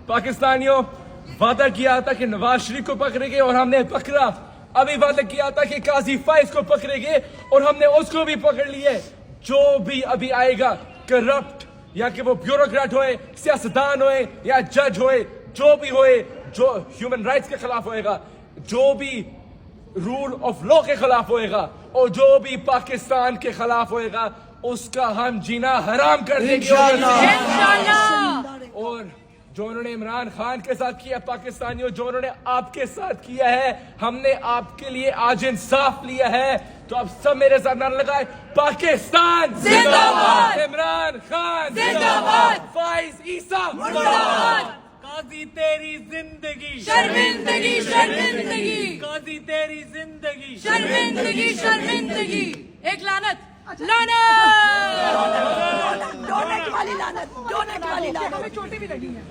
پاکستانیوں وعدہ کیا تھا کہ نواز شریف کو پکڑیں گے اور ہم نے پکڑا. ابھی وعدہ کیا تھا کہ قاضی فائز کو پکڑیں گے اور ہم نے اس کو بھی پکڑ لیے. جو بھی ابھی آئے گا کرپٹ یا کہ وہ بیوروکریٹ ہوئے, سیاستدان ہوئے یا جج ہوئے, جو بھی ہوئے, جو ہیومن رائٹس کے خلاف ہوئے گا, جو بھی رول آف لا کے خلاف ہوئے گا اور جو بھی پاکستان کے خلاف ہوئے گا, اس کا ہم جینا حرام کر دیں گے. اور جو انہوں نے عمران خان کے ساتھ کیا, پاکستانیوں جو انہوں نے آپ کے ساتھ کیا ہے, ہم نے آپ کے لیے آج انصاف لیا ہے. تو اب سب میرے ساتھ نعرہ لگائے, پاکستان زندہ باد, عمران خان زندہ باد, فائز عیسیٰ مردہ باد, قاضی تیری زندگی شرمندگی شرمندگی, قاضی تیری زندگی شرمندگی شرمندگی. ایک لعنت لعنت ڈونٹ والی لعنت, ڈونٹ والی لعنت. چھوٹی بھی لگی ہے.